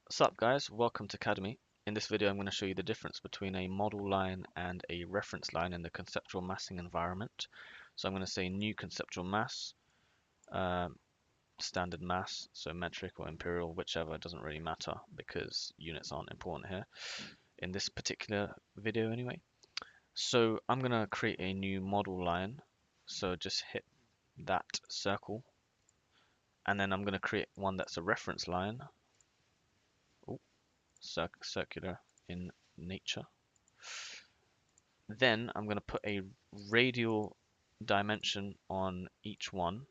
What's up guys, welcome to Academy. In this video I'm going to show you the difference between a model line and a reference line in the conceptual massing environment. So I'm going to say new conceptual mass, standard mass, so metric or imperial, whichever, doesn't really matter because units aren't important here, in this particular video anyway. So I'm going to create a new model line, so just hit that circle, and then I'm going to create one that's a reference line. Circular in nature. Then I'm going to put a radial dimension on each one,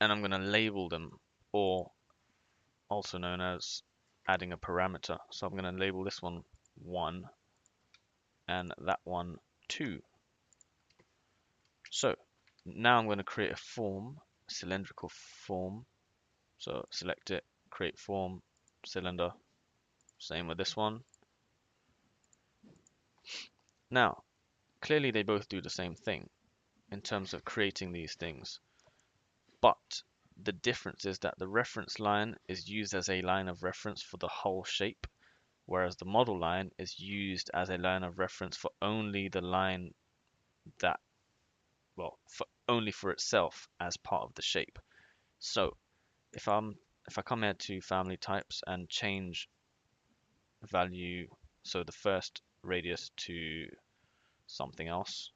and I'm going to label them, or also known as adding a parameter. So I'm going to label this one 1 and that one 2. So now I'm going to create a form, cylindrical form. So select it, create form, cylinder. Same with this one. Now, clearly they both do the same thing in terms of creating these things. But the difference is that the reference line is used as a line of reference for the whole shape, whereas the model line is used as a line of reference for only the line that, well, only for itself as part of the shape. So if I come here to family types and change value, so the first radius to something else,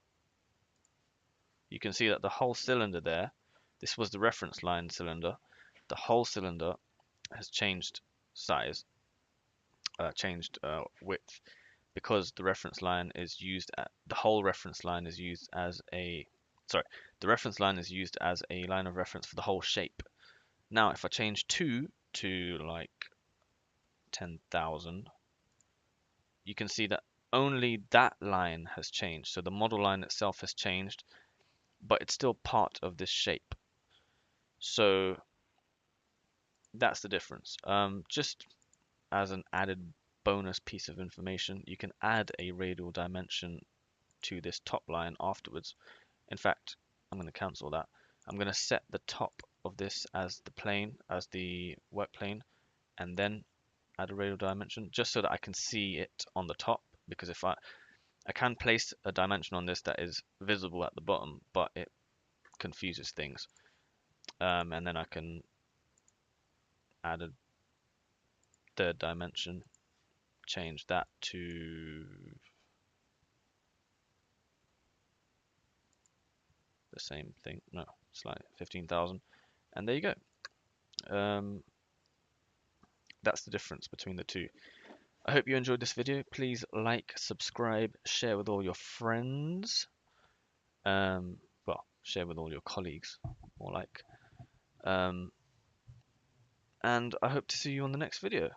you can see that the whole cylinder there, this was the reference line cylinder, the whole cylinder has changed size, changed width, because the reference line is used at, the whole reference line is used as a, sorry, the reference line is used as a line of reference for the whole shape. Now if I change 2 to like 10,000, you can see that only that line has changed. So the model line itself has changed, but it's still part of this shape. So that's the difference. Just as an added bonus piece of information, you can add a radial dimension to this top line afterwards. In fact, I'm going to cancel that. I'm going to set the top of this as the plane, as the work plane, and then add a radial dimension just so that I can see it on the top, because if I can place a dimension on this that is visible at the bottom, but it confuses things. And then I can add a third dimension, change that to the same thing. No, it's like 15,000, and there you go. That's the difference between the two. I hope you enjoyed this video. Please like, subscribe, share with all your friends. Well, share with all your colleagues, more like. And I hope to see you on the next video.